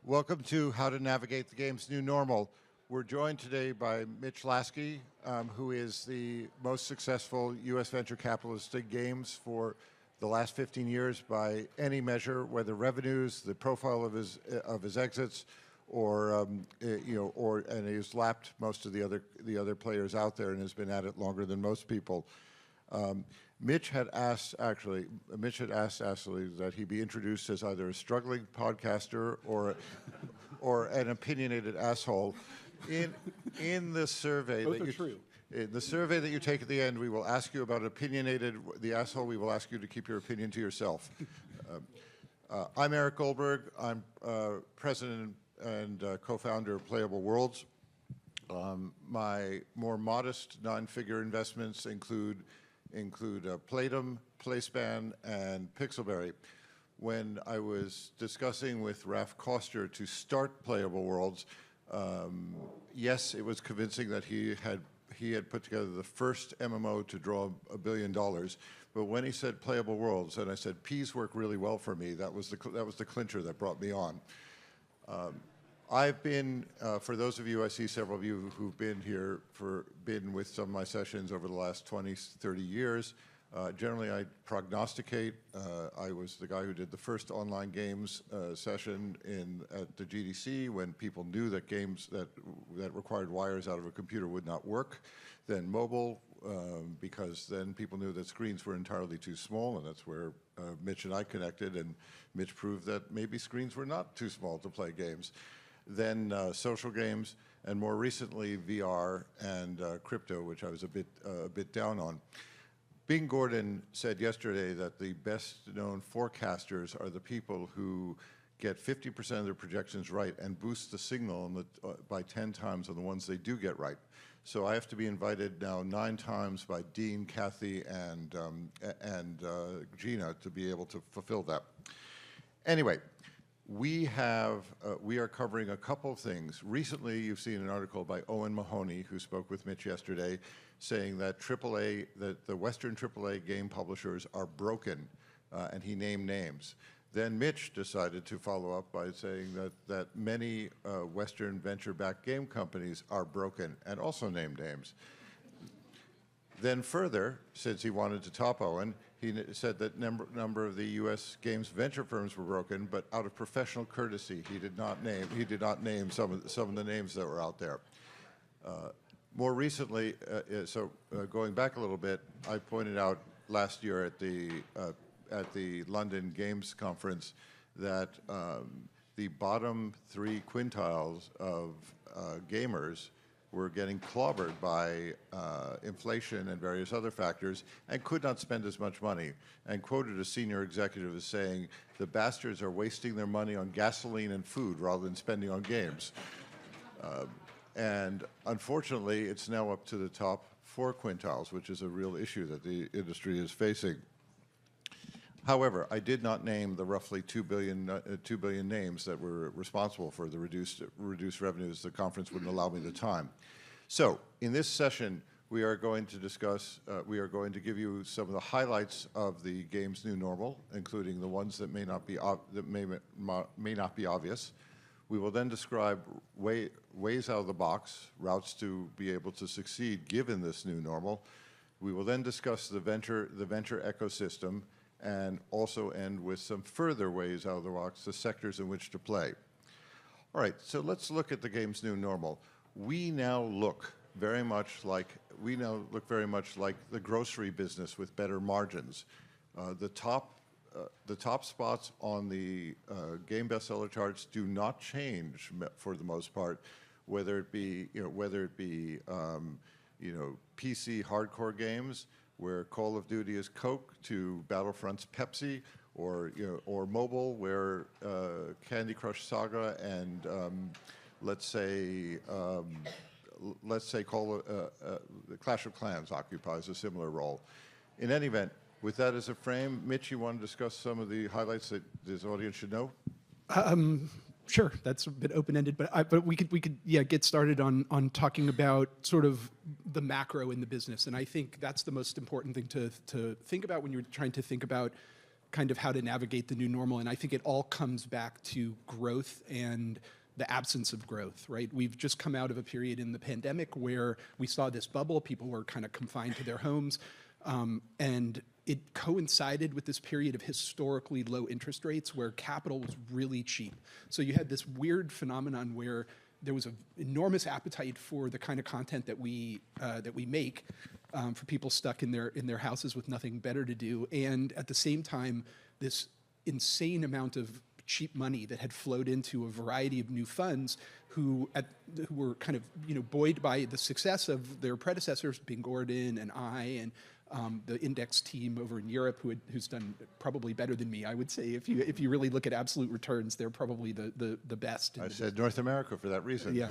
Welcome to How to Navigate the Game's New Normal. We're joined today by Mitch Lasky, who is the most successful U.S. venture capitalist in games for the last 15 years by any measure, whether revenues, the profile of his exits, or and he's lapped most of the other players out there and has been at it longer than most people. Mitch had asked actually that he be introduced as either a struggling podcaster or an opinionated asshole. In the survey Both are true. In the survey that you take at the end, we will ask you about the asshole. We will ask you to keep your opinion to yourself. I'm Eric Goldberg. I'm president and co-founder of Playable Worlds. My more modest nine-figure investments include Playdom, PlaySpan, and Pixelberry. When I was discussing with Raf Koster to start Playable Worlds, yes, it was convincing that he had put together the first MMO to draw $1 billion. But when he said Playable Worlds, and I said P's work really well for me, that was the clincher that brought me on. I've been, for those of you, I see several of you who've been here been with some of my sessions over the last 20, 30 years. Generally, I prognosticate. I was the guy who did the first online games session at the GDC when people knew that games that required wires out of a computer would not work. Then mobile, because then people knew that screens were entirely too small, and that's where Mitch and I connected, and Mitch proved that maybe screens were not too small to play games. Then social games, and more recently VR and crypto, which I was a bit down on. Bing Gordon said yesterday that the best-known forecasters are the people who get 50% of their projections right and boost the signal by 10 times on the ones they do get right. So I have to be invited now 9 times by Dean, Kathy, and Gina to be able to fulfill that. Anyway. We are covering a couple of things. Recently, you've seen an article by Owen Mahoney, who spoke with Mitch yesterday, saying that the Western AAA game publishers are broken, and he named names. Then Mitch decided to follow up by saying that many Western venture-backed game companies are broken, and also named names. Then further, since he wanted to top Owen, he said that number of the U.S. games venture firms were broken, but out of professional courtesy, he did not name some of the names that were out there. More recently, going back a little bit, I pointed out last year at the London Games Conference that the bottom 3 quintiles of gamers were getting clobbered by inflation and various other factors and could not spend as much money, and quoted a senior executive as saying, "The bastards are wasting their money on gasoline and food rather than spending on games." And unfortunately, it's now up to the top 4 quintiles, which is a real issue that the industry is facing. However, I did not name the roughly 2 billion names that were responsible for the reduced revenues. The conference wouldn't allow me the time. So, in this session, we are going to discuss, we are going to give you some of the highlights of the game's new normal, including the ones that may not be obvious. We will then describe ways out of the box, routes to be able to succeed given this new normal. We will then discuss the venture ecosystem, and also end with some further ways out of the box, the sectors in which to play. All right, so let's look at the game's new normal. We now look very much like the grocery business with better margins. The top spots on the game bestseller charts do not change for the most part, whether it be PC hardcore games, where Call of Duty is Coke, to Battlefront's Pepsi, or mobile, where Candy Crush Saga and let's say Clash of Clans occupies a similar role. In any event, with that as a frame, Mitch, you want to discuss some of the highlights that this audience should know? Sure, that's a bit open-ended, but we could get started on talking about sort of the macro in the business, and I think that's the most important thing to think about when you're trying to think about kind of how to navigate the new normal. And I think it all comes back to growth and the absence of growth, right? We've just come out of a period in the pandemic where we saw this bubble. People were kind of confined to their homes. And it coincided with this period of historically low interest rates where capital was really cheap. So you had this weird phenomenon where there was an enormous appetite for the kind of content that we make, for people stuck in their houses with nothing better to do, and at the same time, this insane amount of cheap money that had flowed into a variety of new funds who were kind of buoyed by the success of their predecessors, Bing Gordon and and the index team over in Europe, who's done probably better than me, I would say. If you really look at absolute returns, they're probably the best. I said North America for that reason. Yeah.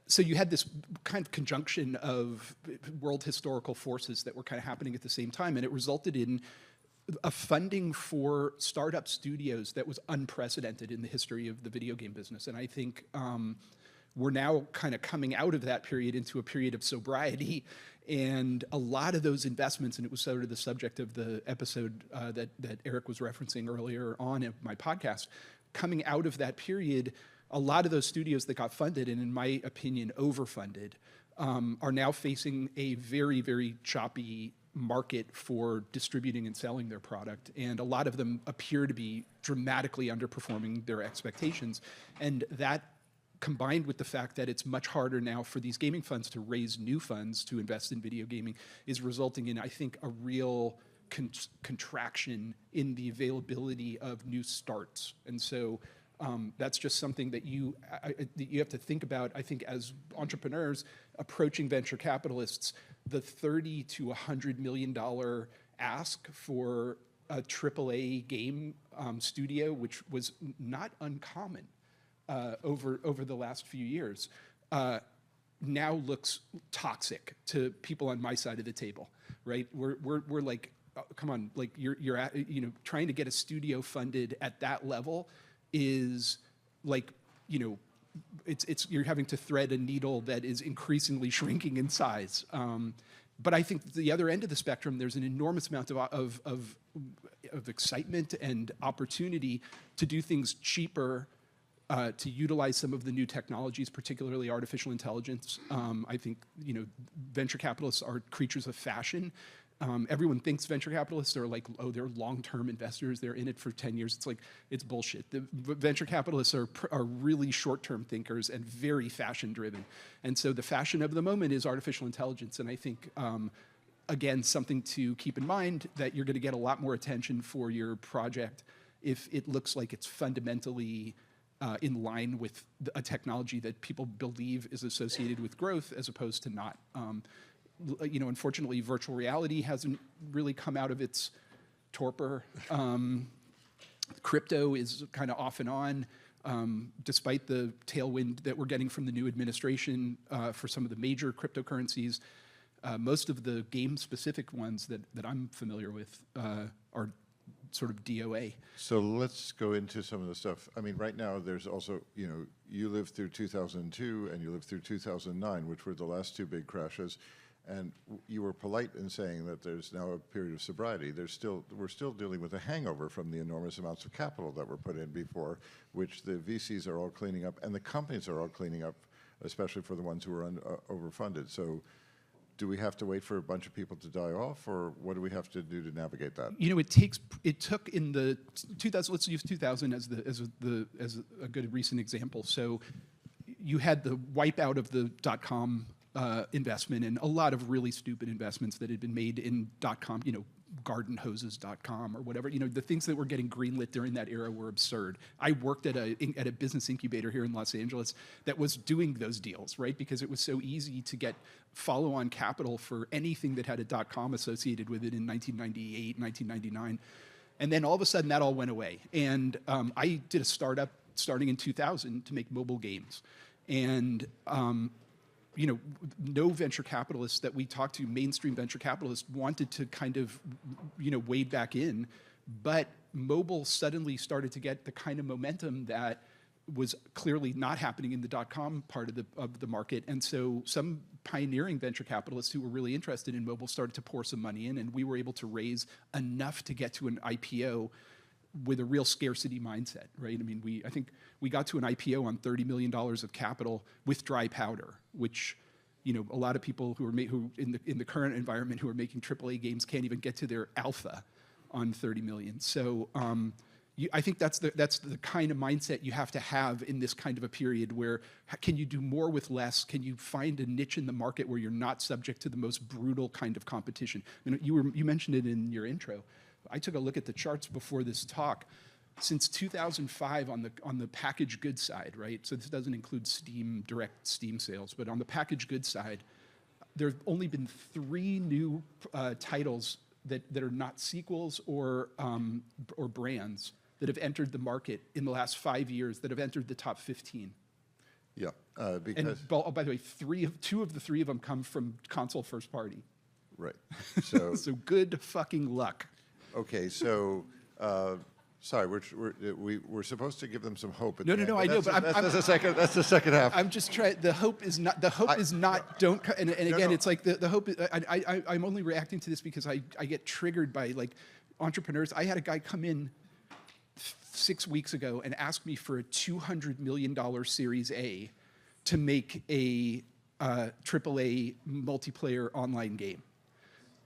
So you had this kind of conjunction of world historical forces that were kind of happening at the same time, and it resulted in a funding for startup studios that was unprecedented in the history of the video game business. And I think we're now kind of coming out of that period into a period of sobriety, and a lot of those investments, and it was sort of the subject of the episode that Eric was referencing earlier on in my podcast, coming out of that period, a lot of those studios that got funded, and in my opinion, overfunded, are now facing a very, very choppy market for distributing and selling their product. And a lot of them appear to be dramatically underperforming their expectations. And that, combined with the fact that it's much harder now for these gaming funds to raise new funds to invest in video gaming, is resulting in, I think, a real contraction in the availability of new starts. And so that's just something that you have to think about, I think, as entrepreneurs approaching venture capitalists. The $30 to $100 million ask for a AAA game studio, which was not uncommon over the last few years, now looks toxic to people on my side of the table, right? We're like, oh, come on, like you're at, trying to get a studio funded at that level is like, it's you're having to thread a needle that is increasingly shrinking in size. But I think the other end of the spectrum, there's an enormous amount of excitement and opportunity to do things cheaper, to utilize some of the new technologies, particularly artificial intelligence. I think venture capitalists are creatures of fashion. Everyone thinks venture capitalists are like, oh, they're long-term investors, they're in it for 10 years. It's like, it's bullshit. The venture capitalists are really short-term thinkers and very fashion-driven. And so the fashion of the moment is artificial intelligence. And I think, again, something to keep in mind, that you're gonna get a lot more attention for your project if it looks like it's fundamentally in line with a technology that people believe is associated with growth as opposed to not. Unfortunately, virtual reality hasn't really come out of its torpor. Crypto is kind of off and on, despite the tailwind that we're getting from the new administration for some of the major cryptocurrencies. Most of the game-specific ones that I'm familiar with are sort of DOA. So let's go into some of the stuff. I mean, right now there's also, you lived through 2002 and you lived through 2009, which were the last two big crashes. And you were polite in saying that there's now a period of sobriety. We're still dealing with a hangover from the enormous amounts of capital that were put in before, which the VCs are all cleaning up, and the companies are all cleaning up, especially for the ones who are overfunded. So do we have to wait for a bunch of people to die off, or what do we have to do to navigate that? It took in the 2000. Let's use 2000 as a good recent example. So you had the wipeout of the .com investment, and a lot of really stupid investments that had been made in .com, gardenhoses.com or whatever. The things that were getting greenlit during that era were absurd. I worked at a business incubator here in Los Angeles that was doing those deals, right? Because it was so easy to get follow-on capital for anything that had a .com associated with it in 1998, 1999. And then all of a sudden that all went away. And I did a startup starting in 2000 to make mobile games. And no venture capitalists that we talked to, mainstream venture capitalists, wanted to kind of, wade back in, but mobile suddenly started to get the kind of momentum that was clearly not happening in the .com part of the market. And so some pioneering venture capitalists who were really interested in mobile started to pour some money in, and we were able to raise enough to get to an IPO with a real scarcity mindset, right? I mean, I think we got to an IPO on $30 million of capital with dry powder, which, you know, a lot of people who in the current environment who are making AAA games can't even get to their alpha on 30 million. So I think that's the kind of mindset you have to have in this kind of a period where can you do more with less? Can you find a niche in the market where you're not subject to the most brutal kind of competition? You know, you mentioned it in your intro. I took a look at the charts before this talk. Since 2005 on the packaged goods side, right? So this doesn't include direct Steam sales, but on the packaged goods side, there have only been 3 new titles that are not sequels or brands that have entered the market in the last 5 years that have entered the top 15. Yeah, And because by the way, 2 of the 3 of them come from console first party. right. So So good fucking luck. okay, so sorry, we're supposed to give them some hope. At No, the no, end, no, I know, that's- but that's the second half. I'm just trying. The hope is not. Don't. And again, no. it's like the hope. I'm only reacting to this because I get triggered by like entrepreneurs. I had a guy come in 6 weeks ago and ask me for a $200 million Series A to make a AAA multiplayer online game,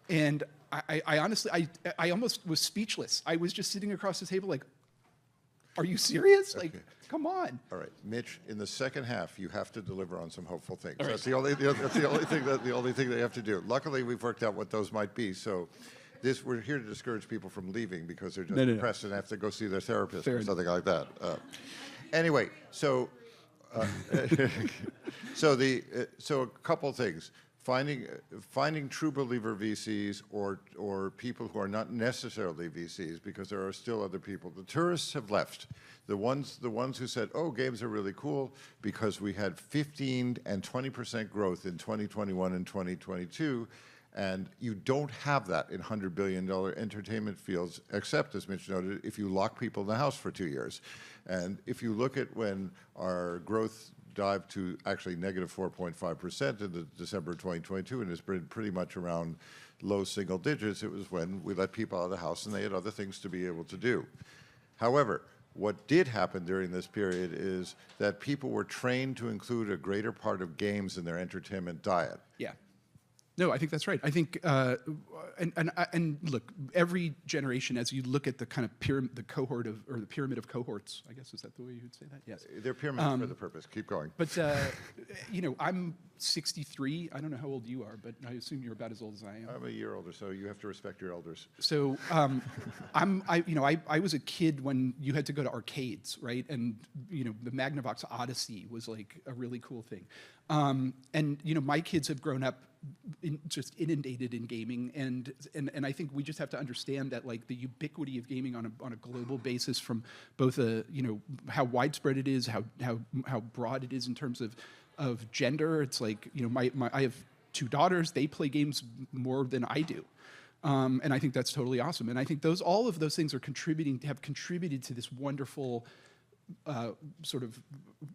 and I honestly, I almost was speechless. I was just sitting across the table like, are you serious? Like, come on. All right, Mitch. In the second half, you have to deliver on some hopeful things. All right. That's the only thing they have to do. Luckily, we've worked out what those might be. So, we're here to discourage people from leaving because they're just No. depressed and have to go see their therapist Fair or enough. something like that. Anyway, so so a couple things. Finding true believer VCs or people who are not necessarily VCs, because there are still other people. The tourists have left. The ones who said, "Oh, games are really cool," because we had 15 and 20% growth in 2021 and 2022, and you don't have that in $100 billion entertainment fields, except, as Mitch noted, if you lock people in the house for 2 years. And if you look at when our growth dived to actually negative 4.5% in the December 2022, and it's been pretty much around low single digits. It was when we let people out of the house and they had other things to be able to do. However, what did happen during this period is that people were trained to include a greater part of games in their entertainment diet. Yeah. No, I think that's right. I think, and look, every generation, as you look at the kind of the pyramid of cohorts, I guess, is that the way you would say that? Yes. They're pyramids for the purpose. Keep going. But, you know, I'm 63. I don't know how old you are, but I assume you're about as old as I am. I'm a year older, so you have to respect your elders. So I was a kid when you had to go to arcades, right? And you know, the Magnavox Odyssey was like a really cool thing. And you know, my kids have grown up just inundated in gaming, and I think we just have to understand that like the ubiquity of gaming on a global basis, from both you know, how widespread it is, how broad it is in terms of gender. It's like, you know, I have 2 daughters. They play games more than I do. And I think that's totally awesome. And I think all of those things have contributed to this wonderful sort of,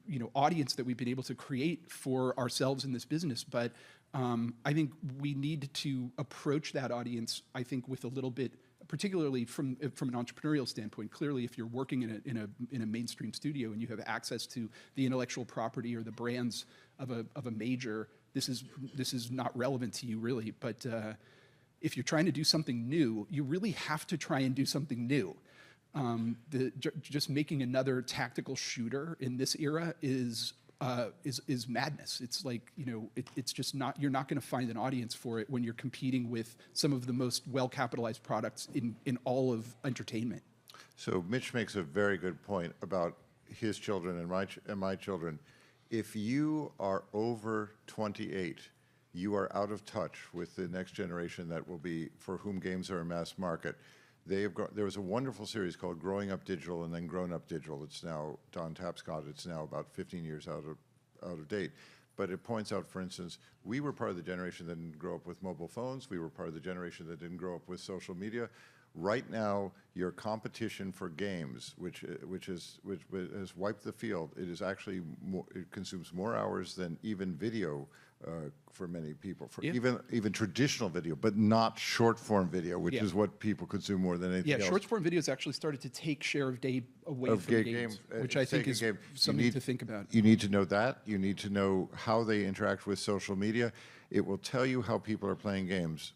you know, audience that we've been able to create for ourselves in this business. But I think we need to approach that audience, I think, with a little bit, particularly from an entrepreneurial standpoint. Clearly, if you're working in a mainstream studio and you have access to the intellectual property or the brands of a major, this is not relevant to you really. But if you're trying to do something new, you really have to try and do something new. Just making another tactical shooter in this era is madness. It's like, you know, it's just not, you're not going to find an audience for it when you're competing with some of the most well-capitalized products in all of entertainment. So Mitch makes a very good point about his children and my children. If you are over 28, you are out of touch with the next generation that will be, for whom games are a mass market. There was a wonderful series called Growing Up Digital and then Grown Up Digital. It's now, Don Tapscott, it's now about 15 years out of date. But it points out, for instance, we were part of the generation that didn't grow up with mobile phones. We were part of the generation that didn't grow up with social media. Right now, your competition for games, which has wiped the field. It is actually more, it consumes more hours than even video for many people, for even traditional video, but not short form video, which is what people consume more than anything else. Short form videos actually started to take share of day away from games, which I think is something to think about. You need to know that. You need to know how they interact with social media. It will tell you how people are playing games.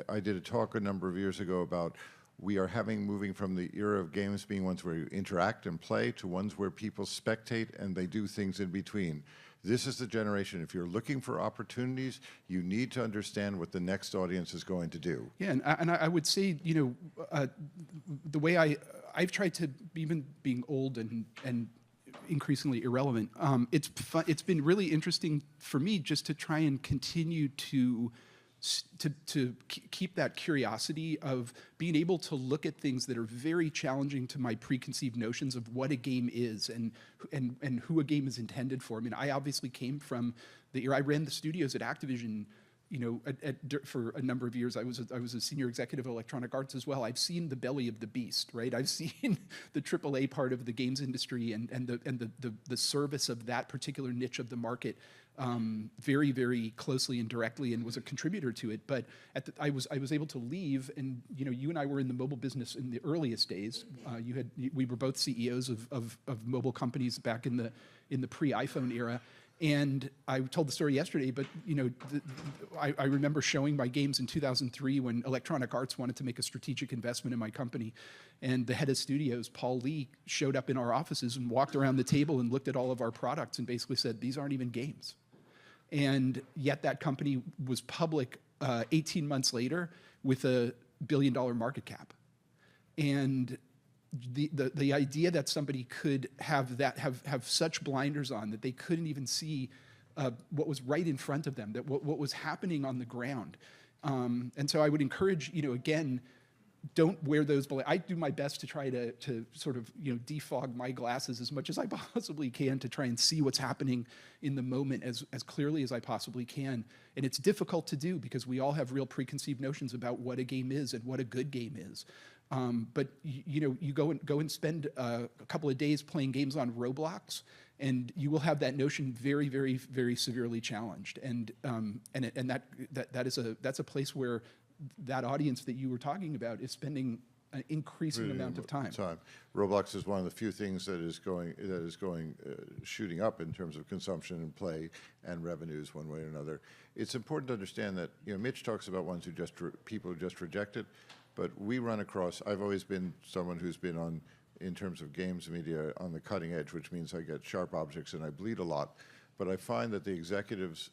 I did a talk a number of years ago about we are moving from the era of games being ones where you interact and play to ones where people spectate and they do things in between. This is the generation. If you're looking for opportunities, you need to understand what the next audience is going to do. Yeah, and I would say, you know, the way I've tried to, even being old and increasingly irrelevant, it's been really interesting for me just to try and continue to keep that curiosity of being able to look at things that are very challenging to my preconceived notions of what a game is and who a game is intended for. I mean, I obviously came from the era I ran the studios at Activision. You know, for a number of years, I was a senior executive of Electronic Arts as well. I've seen the belly of the beast, right? I've seen the AAA part of the games industry and the service of that particular niche of the market very, very closely and directly, and was a contributor to it. But I was able to leave, and you know, you and I were in the mobile business in the earliest days. We were both CEOs of mobile companies back in the pre-iPhone era. And I told the story yesterday, but you know, I remember showing my games in 2003 when Electronic Arts wanted to make a strategic investment in my company, and the head of studios, Paul Lee, showed up in our offices and walked around the table and looked at all of our products and basically said, "These aren't even games." And yet that company was public 18 months later with $1 billion market cap. And the idea that somebody could have such blinders on that they couldn't even see what was right in front of them, that what was happening on the ground. And so I would encourage, you know, again, don't wear those. I do my best to try to sort of, you know, defog my glasses as much as I possibly can to try and see what's happening in the moment as clearly as I possibly can. And it's difficult to do because we all have real preconceived notions about what a game is and what a good game is. But you know, you go and spend a couple of days playing games on Roblox, and you will have that notion very, very, very severely challenged. And that's a place where that audience that you were talking about is spending an increasing amount of time. Roblox is one of the few things that is going shooting up in terms of consumption and play and revenues one way or another. It's important to understand that, you know, Mitch talks about ones who people who just reject it, but we run across. I've always been someone who's been on, in terms of games media, on the cutting edge, which means I get sharp objects and I bleed a lot. But I find that the executives,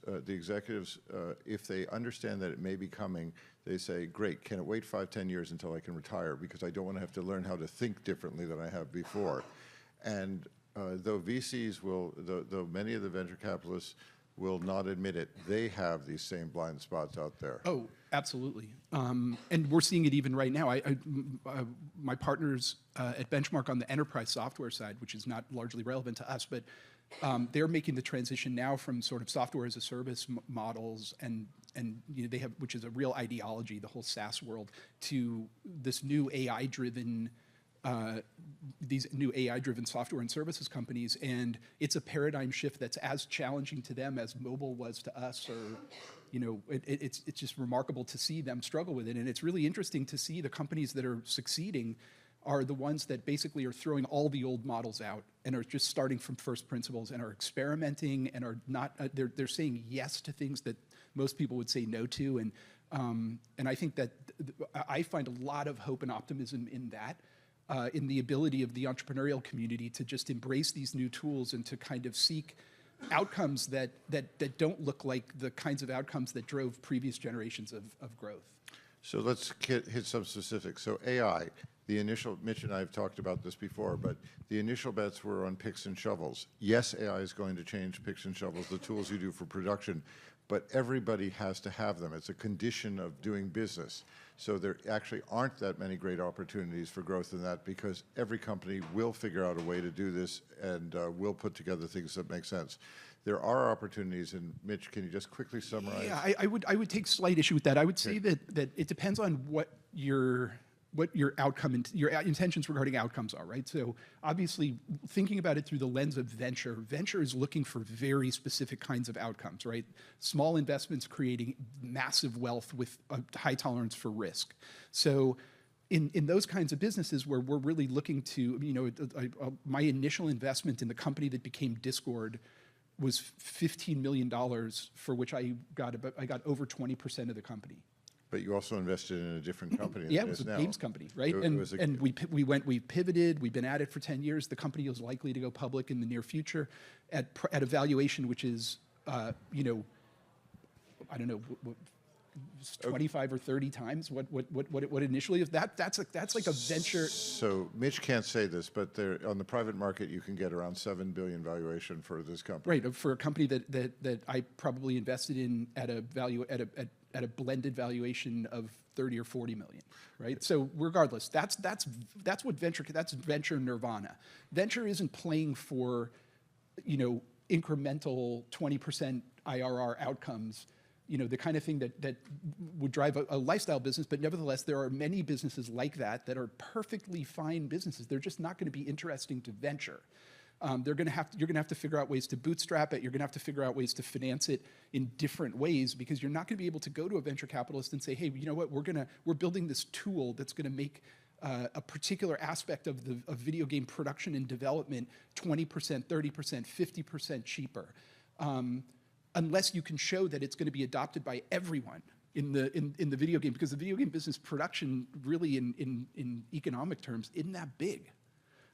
if they understand that it may be coming, they say, great, can it wait 5-10 years until I can retire? Because I don't want to have to learn how to think differently than I have before. And though VCs though many of the venture capitalists will not admit it, they have these same blind spots out there. Oh, absolutely. And we're seeing it even right now. My partners at Benchmark on the enterprise software side, which is not largely relevant to us, but they're making the transition now from sort of software as a service models and you know, they have, which is a real ideology, the whole SaaS world, to this new AI-driven, these new AI-driven software and services companies, and it's a paradigm shift that's as challenging to them as mobile was to us, or you know, it's just remarkable to see them struggle with it, and it's really interesting to see the companies that are succeeding are the ones that basically are throwing all the old models out and are just starting from first principles and are experimenting and are not, they're saying yes to things that most people would say no to. And I think that I find a lot of hope and optimism in that, in the ability of the entrepreneurial community to just embrace these new tools and to kind of seek outcomes that don't look like the kinds of outcomes that drove previous generations of growth. So let's hit some specifics. So AI, the initial, Mitch and I have talked about this before, but the initial bets were on picks and shovels. Yes, AI is going to change picks and shovels, the tools you do for production, but everybody has to have them. It's a condition of doing business. So there actually aren't that many great opportunities for growth in that, because every company will figure out a way to do this and will put together things that make sense. There are opportunities, and Mitch, can you just quickly summarize? Yeah, I would take slight issue with that. I would say that it depends on what your what your outcome, your intentions regarding outcomes are, right? So obviously, thinking about it through the lens of venture, venture is looking for very specific kinds of outcomes, right? Small investments creating massive wealth with a high tolerance for risk. So in those kinds of businesses where we're really looking to, my initial investment in the company that became Discord was $15 million, for which I got over 20% of the company. But you also invested in a different company. Yeah, it was a games company, right? We pivoted. We've been at it for 10 years. The company is likely to go public in the near future at a valuation which is, I don't know, 25 or 30 times what initially is. That's like a venture. So Mitch can't say this, but on the private market, you can get around $7 billion valuation for this company. Right, for a company that I probably invested in at a blended valuation of 30 or 40 million, right? So regardless, that's what that's venture nirvana. Venture isn't playing for, incremental 20% IRR outcomes, the kind of thing that would drive a lifestyle business, but nevertheless, there are many businesses like that are perfectly fine businesses. They're just not going to be interesting to venture. You're going to have to figure out ways to bootstrap it. You're going to have to figure out ways to finance it in different ways, because you're not going to be able to go to a venture capitalist and say, hey, you know what, we're building this tool that's going to make a particular aspect of video game production and development 20%, 30%, 50% cheaper. Unless you can show that it's going to be adopted by everyone in the video game, because the video game business production really in economic terms isn't that big.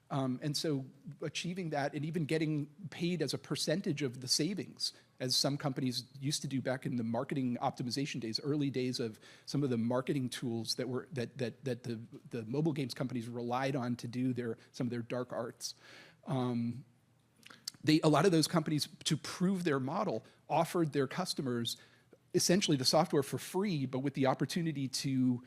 And so achieving that and even getting paid as a percentage of the savings, as some companies used to do back in the marketing optimization days, early days of some of the marketing tools that the mobile games companies relied on to do some of their dark arts. A lot of those companies, to prove their model, offered their customers essentially the software for free, but with the opportunity to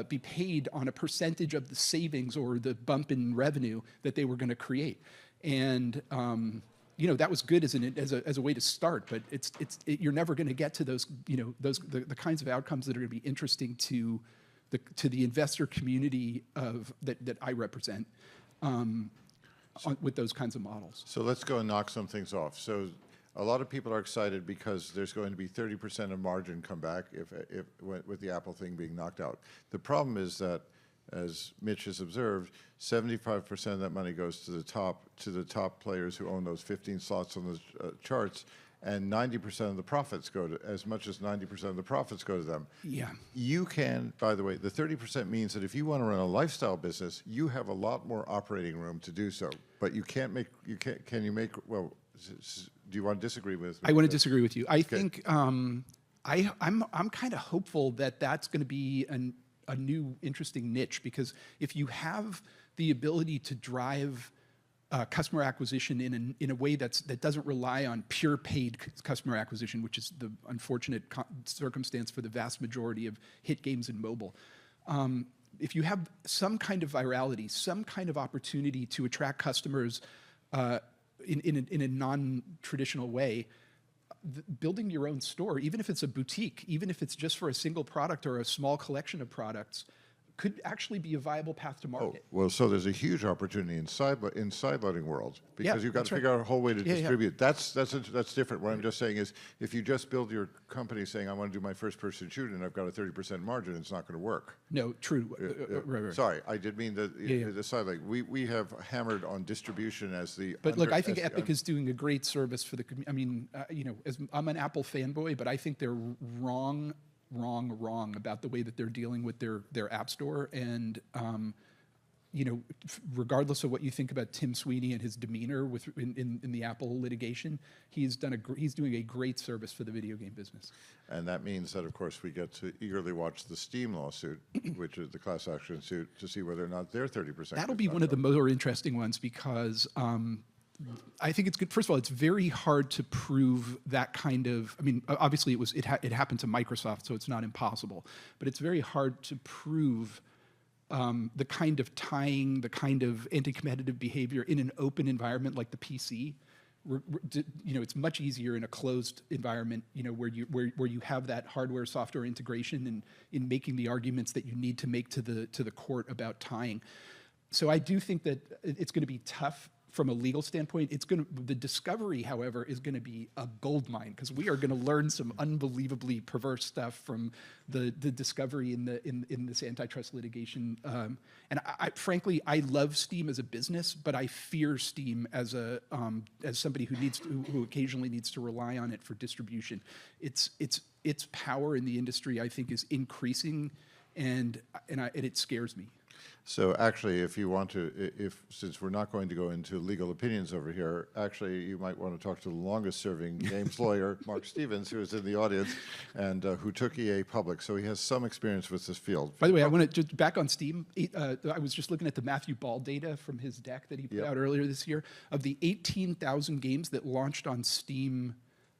be paid on a percentage of the savings or the bump in revenue that they were going to create. And that was good as a way to start, but you're never going to get to those the kinds of outcomes that are going to be interesting to the investor community that I represent. With those kinds of models. So let's go and knock some things off. So a lot of people are excited because there's going to be 30% of margin come back with the Apple thing being knocked out. The problem is that, as Mitch has observed, 75% of that money goes to the top players who own those 15 slots on the charts, and 90% of the profits go to, as much as 90% of the profits go to them. Yeah. You can, by the way, the 30% means that if you want to run a lifestyle business, you have a lot more operating room to do so. But you can't make, well, do you want to disagree with me? I want to disagree with you. I think I'm kind of hopeful that that's going to be a new interesting niche, because if you have the ability to drive customer acquisition in a way that doesn't rely on pure paid customer acquisition, which is the unfortunate circumstance for the vast majority of hit games in mobile. If you have some kind of virality, some kind of opportunity to attract customers in a non-traditional way, building your own store, even if it's a boutique, even if it's just for a single product or a small collection of products, could actually be a viable path to market. Oh, well, so there's a huge opportunity in sideloading world, because you've got to figure out a whole way to distribute. Yeah. That's different. What I'm just saying is, if you just build your company saying, I want to do my first-person shooter and I've got a 30% margin, it's not going to work. No, true. Right. Sorry, I did mean the sideline. We have hammered on distribution as the. But look, I think Epic is doing a great service for the community. I mean, as I'm an Apple fanboy, but I think they're wrong about the way that they're dealing with their app store. And regardless of what you think about Tim Sweeney and his demeanor in the Apple litigation, he's doing a great service for the video game business. And that means that, of course, we get to eagerly watch the Steam lawsuit, which is the class action suit, to see whether or not they're 30%. That'll be one of the more interesting ones, because I think it's good. First of all, it's very hard to prove that kind of. I mean, obviously, it happened to Microsoft, so it's not impossible. But it's very hard to prove the kind of tying, the kind of anti-competitive behavior in an open environment like the PC, it's much easier in a closed environment, where you have that hardware software integration and in making the arguments that you need to make to the court about tying. So I do think that it's going to be tough from a legal standpoint. The discovery, however, is going to be a gold mine, because we are going to learn some unbelievably perverse stuff from the discovery in this antitrust litigation. And frankly, I love Steam as a business, but I fear Steam as somebody who occasionally needs to rely on it for distribution. Its power in the industry, I think, is increasing, and it scares me. So actually, if you want to, since we're not going to go into legal opinions over here, actually you might want to talk to the longest-serving games lawyer, Mark Stevens, who is in the audience and who took EA public. So he has some experience with this field. By the way, I want to just back on Steam. I was just looking at the Matthew Ball data from his deck that he put out earlier this year. Of the 18,000 games that launched on Steam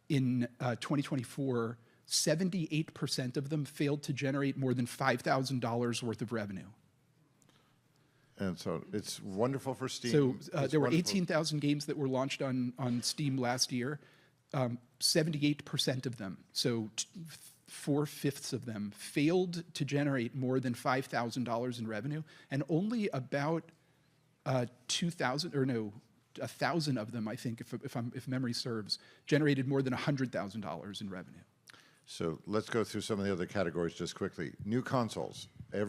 in 2024, 78% of them failed to generate more than $5,000 worth of revenue. And so it's wonderful for Steam. So there were 18,000 games that were launched on Steam last year. 78% of them, so 4/5 of them, failed to generate more than $5,000 in revenue, and only about 1,000 of them, I think, if memory serves, generated more than $100,000 in revenue. So let's go through some of the other categories just quickly. New consoles. A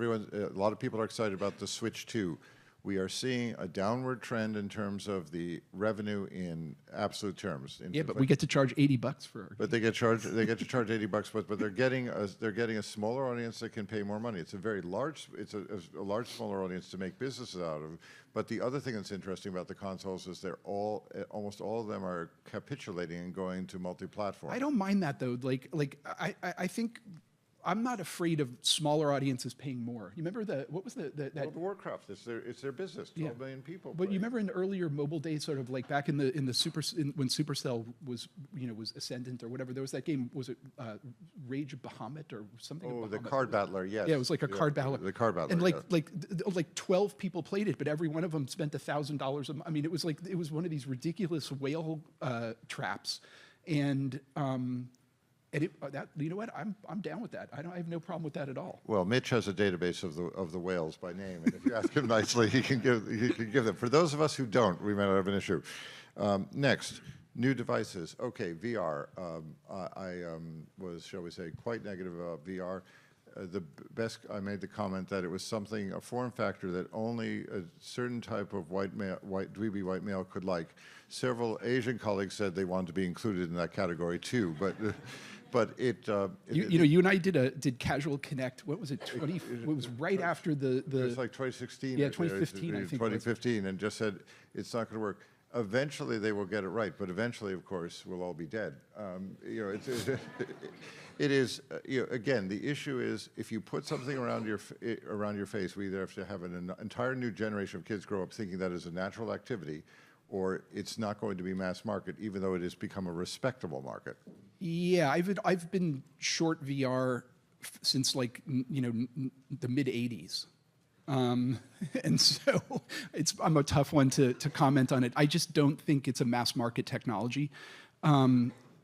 lot of people are excited about the Switch 2. We are seeing a downward trend in terms of the revenue in absolute terms. Yeah, but we get to charge $80 for. But they get charged. They get to charge $80, but they're getting a smaller audience that can pay more money. It's a very large. It's a large smaller audience to make businesses out of. But the other thing that's interesting about the consoles is almost all of them are capitulating and going to multi-platform. I don't mind that though. I think I'm not afraid of smaller audiences paying more. You remember what was that? World of Warcraft. It's their business. 12 million people. But you remember in earlier mobile days, sort of like back when Supercell was ascendant or whatever, there was that game. Was it Rage of Bahamut or something? Oh, the Card Battler. Yes. Yeah, it was like a card battler. The Card Battler. And like 12 people played it, but every one of them spent $1,000. I mean, it was one of these ridiculous whale traps, and. You know what? I'm down with that. I have no problem with that at all. Well, Mitch has a database of the whales by name, and if you ask him nicely, he can give them. For those of us who don't, we may not have an issue. Next, new devices. Okay, VR. I was, shall we say, quite negative about VR. I made the comment that it was a form factor that only a certain type of dweeby white male could like. Several Asian colleagues said they wanted to be included in that category too, but you and I did Casual Connect. What was it? It was right after the. It was like 2016. Yeah, 2015. I think 2015, and just said it's not going to work. Eventually, they will get it right, but eventually, of course, we'll all be dead. It is again. The issue is if you put something around your face, we either have to have an entire new generation of kids grow up thinking that is a natural activity, or it's not going to be mass market, even though it has become a respectable market. Yeah, I've been short VR since the mid '80s, and so I'm a tough one to comment on it. I just don't think it's a mass market technology.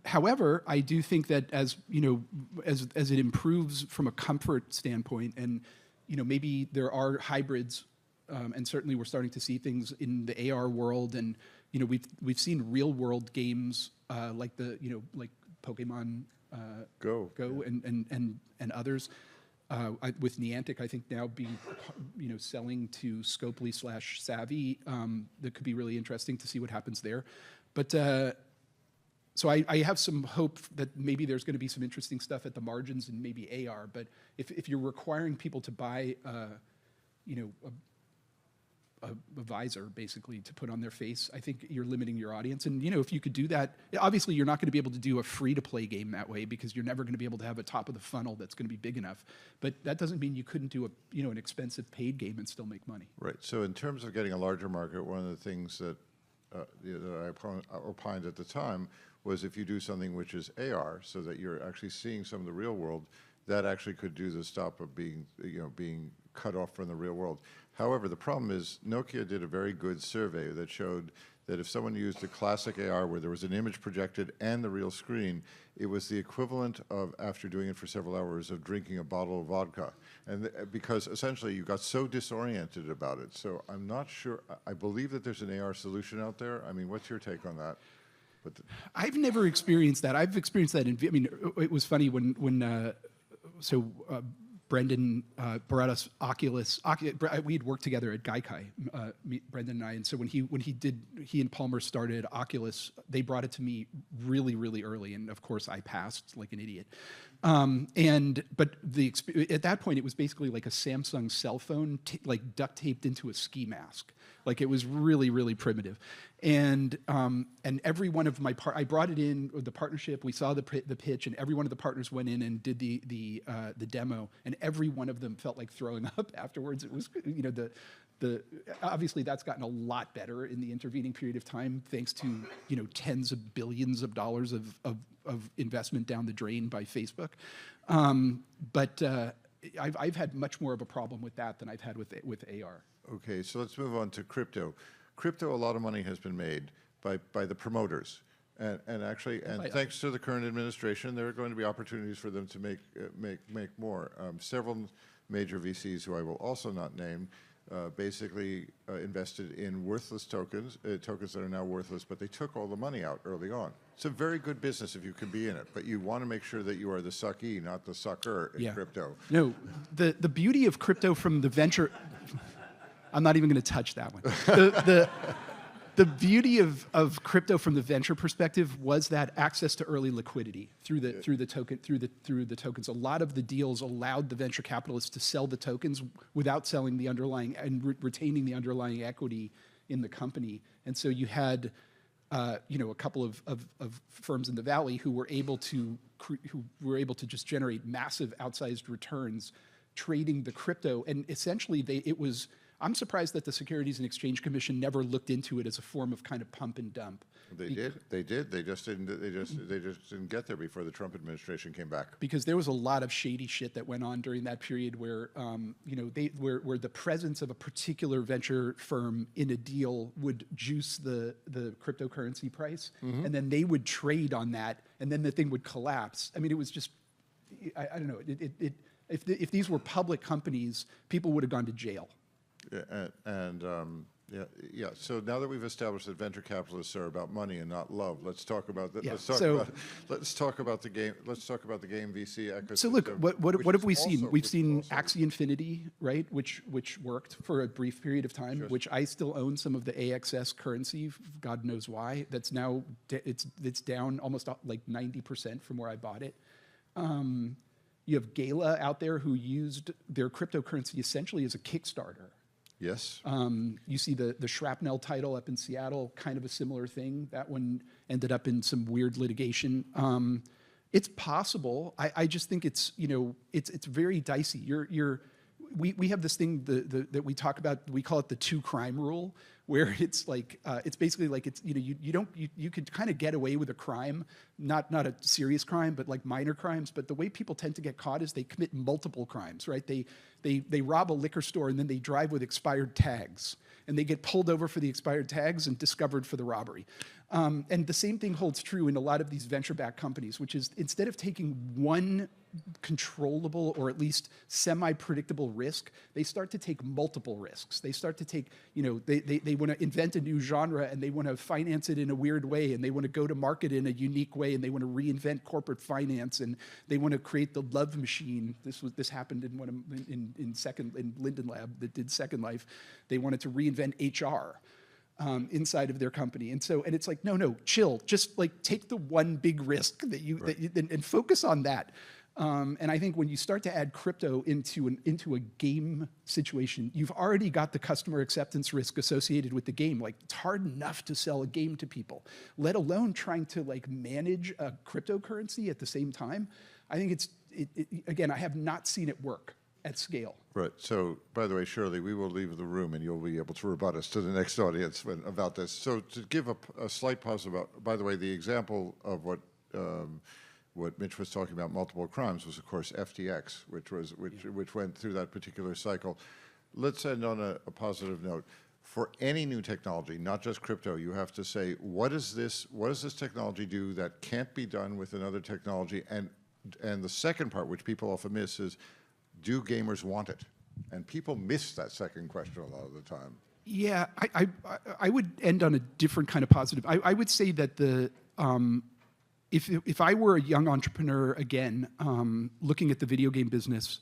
However, I do think that as it improves from a comfort standpoint, and maybe there are hybrids, and certainly we're starting to see things in the AR world, and we've seen real world games like Pokemon Go and others. With Niantic, I think now being selling to Scopely/Savvy, that could be really interesting to see what happens there. But so I have some hope that maybe there's going to be some interesting stuff at the margins and maybe AR. But if you're requiring people to buy a visor basically to put on their face, I think you're limiting your audience. And if you could do that, obviously you're not going to be able to do a free-to-play game that way because you're never going to be able to have a top of the funnel that's going to be big enough. But that doesn't mean you couldn't do an expensive paid game and still make money. Right. So in terms of getting a larger market, one of the things that I opined at the time was if you do something which is AR, so that you're actually seeing some of the real world, that actually could do the stop of being cut off from the real world. However, the problem is Nokia did a very good survey that showed that if someone used the classic AR where there was an image projected and the real screen, it was the equivalent of, after doing it for several hours, of drinking a bottle of vodka. And because essentially you got so disoriented about it. So I'm not sure, I believe that there's an AR solution out there. I mean, what's your take on that? But I've never experienced that. I've experienced that I mean, it was funny when Brendan brought us Oculus. We had worked together at Gaikai, Brendan and I. And so when he and Palmer started Oculus, they brought it to me really, really early. And of course, I passed like an idiot. But at that point, it was basically like a Samsung cell phone, like duct taped into a ski mask. Like it was really, really primitive. And every one of I brought it in the partnership. We saw the pitch, and every one of the partners went in and did the demo, and every one of them felt like throwing up afterwards. It was, you know, obviously that's gotten a lot better in the intervening period of time, thanks to, you know, tens of billions of dollars of investment down the drain by Facebook. But I've had much more of a problem with that than I've had with AR. okay, so let's move on to crypto. Crypto, a lot of money has been made by the promoters. And actually, thanks to the current administration, there are going to be opportunities for them to make more. Several major VCs, who I will also not name, basically invested in worthless tokens, tokens that are now worthless, but they took all the money out early on. It's a very good business if you can be in it, but you want to make sure that you are the suckee, not the sucker in crypto. No, the beauty of crypto from the venture, I'm not even going to touch that one. The beauty of crypto from the venture perspective was that access to early liquidity through the tokens. A lot of the deals allowed the venture capitalists to sell the tokens without selling the underlying and retaining the underlying equity in the company. And so you had, you know, a couple of firms in the Valley who were able to just generate massive outsized returns trading the crypto, and essentially I'm surprised that the Securities and Exchange Commission never looked into it as a form of kind of pump and dump. They did. They just didn't get there before the Trump administration came back. Because there was a lot of shady shit that went on during that period where, you know, where the presence of a particular venture firm in a deal would juice the cryptocurrency price, and then they would trade on that, and then the thing would collapse. I mean, it was just, I don't know. If these were public companies, people would have gone to jail. Yeah. So now that we've established that venture capitalists are about money and not love, let's talk about that. Yeah, Let's talk about the game. Let's talk about the game VC ecosystem. So look, what have we seen? We've seen also Axie Infinity, right, which worked for a brief period of time. Sure. Which I still own some of the AXS currency. God knows why. That's now it's down almost like 90% from where I bought it. You have Gala out there who used their cryptocurrency essentially as a Kickstarter. Yes. You see the Shrapnel title up in Seattle, kind of a similar thing. That one ended up in some weird litigation. It's possible. I just think it's, you know, it's very dicey. We have this thing that we talk about. We call it the 2 crime rule, where it's like it's basically like it's, you know, you could kind of get away with a crime, not a serious crime, but like minor crimes. But the way people tend to get caught is they commit multiple crimes, right? They rob a liquor store and then they drive with expired tags, and they get pulled over for the expired tags and discovered for the robbery. And the same thing holds true in a lot of these venture-backed companies, which is instead of taking one controllable or at least semi-predictable risk, they start to take multiple risks. They start to take, you know, they want to invent a new genre, and they want to finance it in a weird way, and they want to go to market in a unique way, and they want to reinvent corporate finance, and they want to create the love machine. This happened in one of in Linden Lab that did Second Life. They wanted to reinvent HR. Inside of their company, and it's like, no, chill. Just like take the one big risk and focus on that. And I think when you start to add crypto into a game situation, you've already got the customer acceptance risk associated with the game. Like, it's hard enough to sell a game to people, let alone trying to like manage a cryptocurrency at the same time. I think again, I have not seen it work at scale. Right. So, by the way, Shirley, we will leave the room, and you'll be able to rebut us to the next audience about this. So, to give a slight pause about, by the way, the example of what Mitch was talking about, multiple crimes, was of course FTX, which went through that particular cycle. Let's end on a positive note. for any new technology, not just crypto, you have to say, what does this technology do that can't be done with another technology? And the second part, which people often miss, is do gamers want it? And people miss that second question a lot of the time. Yeah, I would end on a different kind of positive. I would say that if I were a young entrepreneur again, looking at the video game business,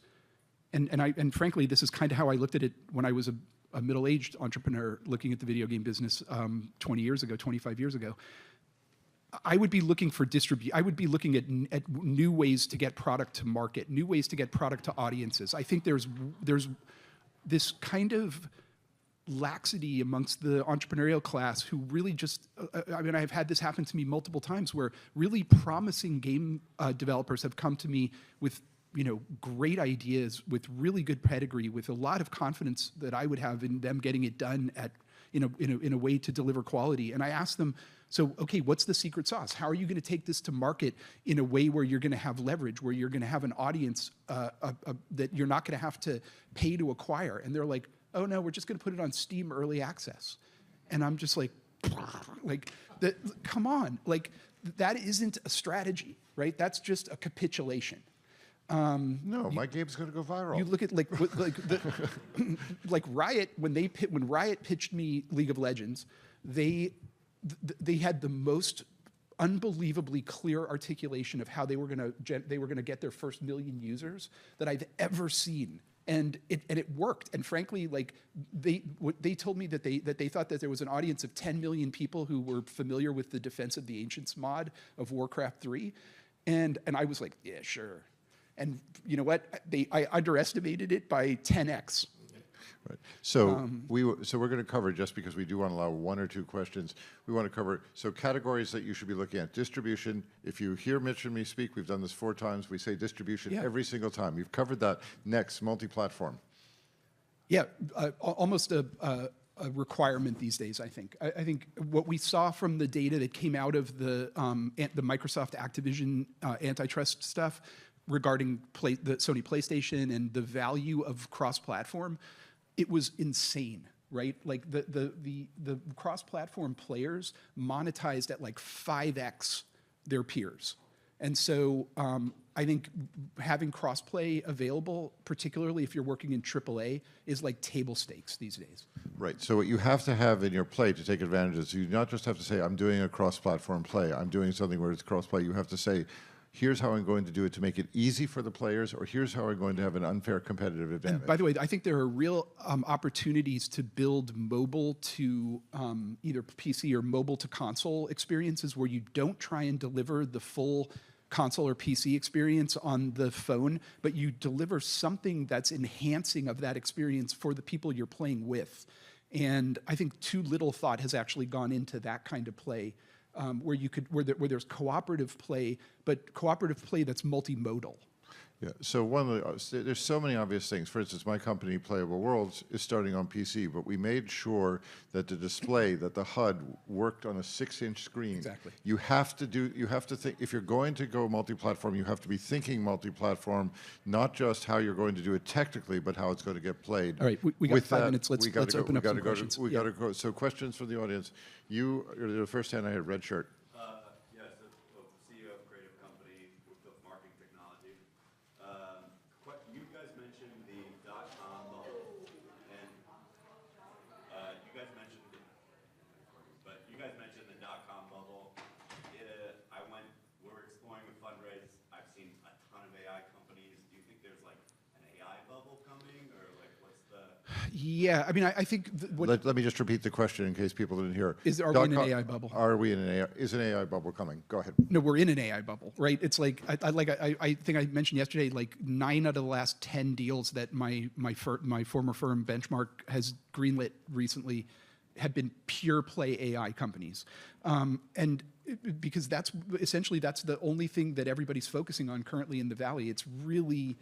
and frankly, this is kind of how I looked at it when I was a middle-aged entrepreneur looking at the video game business 20 years ago, 25 years ago. I would be looking for I would be looking at new ways to get product to market, new ways to get product to audiences. I think there's this kind of laxity amongst the entrepreneurial class who really just, I mean, I've had this happen to me multiple times where really promising game developers have come to me with, you know, great ideas, with really good pedigree, with a lot of confidence that I would have in them getting it done at, in a way to deliver quality. And I ask them, so, okay, what's the secret sauce? How are you going to take this to market in a way where you're going to have leverage, where you're going to have an audience that you're not going to have to pay to acquire? And they're like, oh no, we're just going to put it on Steam Early Access. And I'm just like, come on, like that isn't a strategy, right? That's just a capitulation. No, my game's going to go viral. You look at like Riot, when Riot pitched me League of Legends, they had the most unbelievably clear articulation of how they were going to get their first 1 million users that I've ever seen. And it worked. And frankly, like they told me that they thought that there was an audience of 10 million people who were familiar with the Defense of the Ancients mod of Warcraft 3. And I was like, yeah, sure. And you know what? I underestimated it by 10x. Right. So we're going to cover, just because we do want to allow 1 or 2 questions, we want to cover, so categories that you should be looking at. Distribution. If you hear Mitch and me speak, we've done this 4 times, we say distribution every single time. You've covered that. Next, multi-platform. Yeah, almost a requirement these days, I think. I think what we saw from the data that came out of the Microsoft Activision antitrust stuff regarding the Sony PlayStation and the value of cross-platform, it was insane, right? Like the cross-platform players monetized at like 5x their peers. And so I think having cross-play available, particularly if you're working in AAA, is like table stakes these days. Right. So what you have to have in your play to take advantage is you not just have to say, I'm doing a cross-platform play, I'm doing something where it's cross-play. You have to say, here's how I'm going to do it to make it easy for the players, or here's how I'm going to have an unfair competitive advantage. And by the way, I think there are real opportunities to build mobile to either PC or mobile to console experiences where you don't try and deliver the full console or PC experience on the phone, but you deliver something that's enhancing of that experience for the people you're playing with. And I think too little thought has actually gone into that kind of play. Where there's cooperative play, but cooperative play that's multimodal. Yeah. So there's so many obvious things. For instance, my company, Playable Worlds, is starting on PC, but we made sure that the display, that the HUD worked on a 6-inch screen. Exactly. You have to think, if you're going to go multi-platform, you have to be thinking multi-platform, not just how you're going to do it technically, but how it's going to get played. All right, we got 5 minutes. Let's open up some questions. We got to go. So questions from the audience. You are the first hand I had, red shirt. Yes, CEO of a creative company with marketing technology. You guys mentioned the .com bubble, and you guys mentioned the .com bubble. We're exploring with Fundraise. I've seen a ton of AI companies. Do you think there's like an AI bubble coming, or like what's the? Yeah, I mean, I think Let me just repeat the question in case people didn't hear. Are we in an AI bubble? Are we in an AI? Is an AI bubble coming? Go ahead. No, we're in an AI bubble, right? It's like I think I mentioned yesterday, like 9 out of the last 10 deals that my former firm Benchmark has greenlit recently have been pure play AI companies, and because that's the only thing that everybody's focusing on currently in the Valley. It's really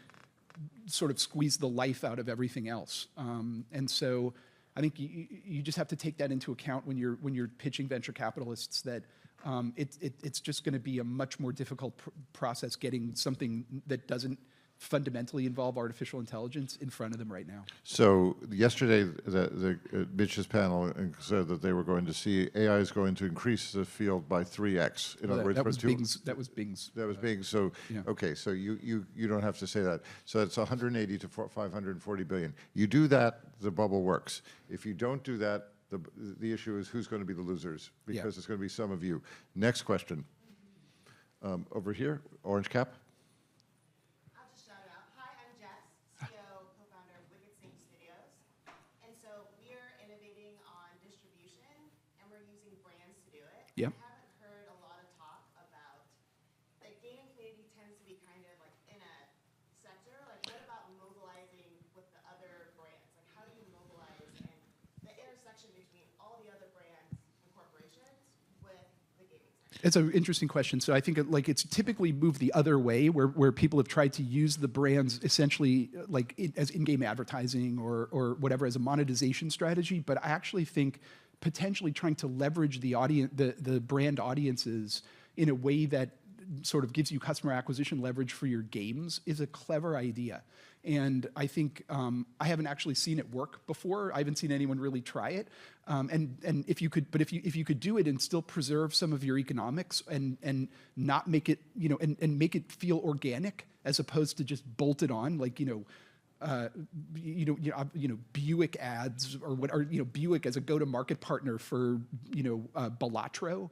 sort of squeeze the life out of everything else, and so I think you just have to take that into account when you're pitching venture capitalists that it's just going to be a much more difficult process getting something that doesn't fundamentally involve artificial intelligence in front of them right now. So yesterday, Mitch's panel said that they were going to see AI is going to increase the field by 3x. In other words, That was from two- Bing's. That was Bing's. That was being, so, Yeah. okay, so you don't have to say that. So it's 180 to 540 billion. You do that, the bubble works. If you don't do that, the issue is who's going to be the losers, because it's going to be some of you. Next question. Over here, orange cap. I'll just shout it out. Hi, I'm Jess, CEO, co-founder of Wicked Sing Studios. And so we are innovating on distribution, and we're using brands to do it. Yeah. I haven't heard a lot of talk about, like, gaming community tends to be kind of like in a sector. Like, what about mobilizing with the other brands? Like, how do you mobilize and the intersection between all the other brands and corporations with the gaming sector? It's an interesting question. So I think it's typically moved the other way, where people have tried to use the brands essentially as in-game advertising or whatever as a monetization strategy. But I actually think potentially trying to leverage the audience, the brand audiences in a way that sort of gives you customer acquisition leverage for your games is a clever idea. And I think I haven't actually seen it work before. I haven't seen anyone really try it. And if you could do it and still preserve some of your economics and not make it, and make it feel organic as opposed to just bolt it on, like, Buick ads or Buick as a go-to-market partner for, Balatro.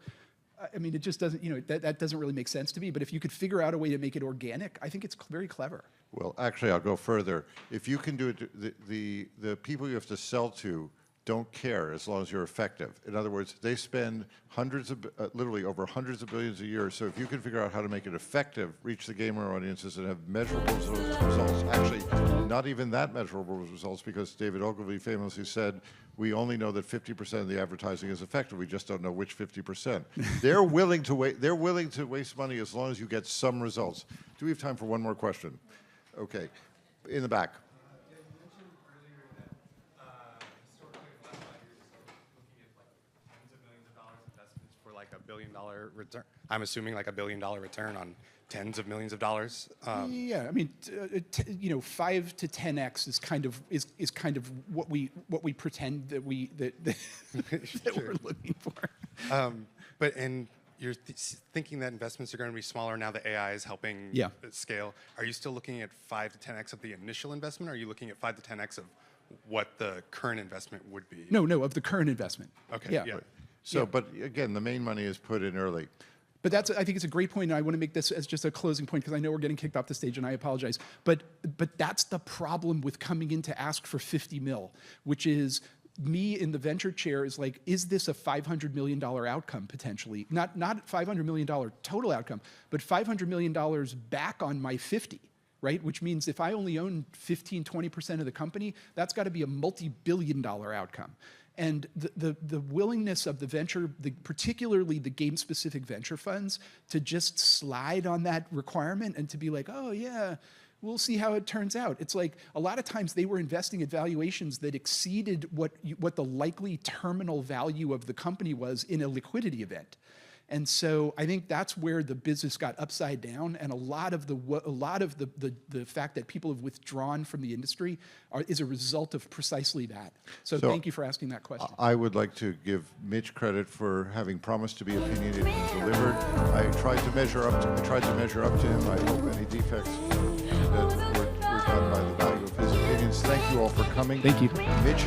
I mean, it just doesn't, that doesn't really make sense to me. But if you could figure out a way to make it organic, I think it's very clever. Well, actually, I'll go further. If you can do it, the people you have to sell to don't care as long as you're effective. In other words, they spend literally over hundreds of billions a year. So if you can figure out how to make it effective, reach the gamer audiences and have measurable results, actually not even that measurable results, because David Ogilvy famously said, we only know that 50% of the advertising is effective. We just don't know which 50%. They're willing to wait. They're willing to waste money as long as you get some results. Do we have time for one more question? Okay, in the back. You mentioned earlier that historically, in the last 5 years, looking at like tens of millions of dollars investments for like $1 billion return. I'm assuming like $1 billion return on tens of millions of dollars. Yeah, I mean, 5 to 10x is kind of what we pretend that that we're looking for. But you're thinking that investments are going to be smaller now that AI is helping scale. Are you still looking at 5 to 10x of the initial investment, or are you looking at 5 to 10x of what the current investment would be? No, of the current investment. Okay. Yeah. So, but again, the main money is put in early. But I think it's a great point, and I want to make this as just a closing point because I know we're getting kicked off the stage, and I apologize. But that's the problem with coming in to ask for 50 mil, which is me in the venture chair is like, is this a $500 million outcome potentially? Not $500 million total outcome, but $500 million back on my 50. Right? Which means if I only own 15, 20% of the company, that's got to be a multi-billion-dollar outcome. And the willingness of the venture, particularly the game-specific venture funds, to just slide on that requirement and to be like, oh yeah, we'll see how it turns out. It's like a lot of times they were investing at valuations that exceeded what the likely terminal value of the company was in a liquidity event. And so I think that's where the business got upside down, and a lot of the fact that people have withdrawn from the industry is a result of precisely that. So thank you for asking that question. I would like to give Mitch credit for having promised to be opinionated and delivered. I tried to measure up to him. I hope any defects that were done by the value of his opinions. Thank you all for coming. Thank you. Mitch.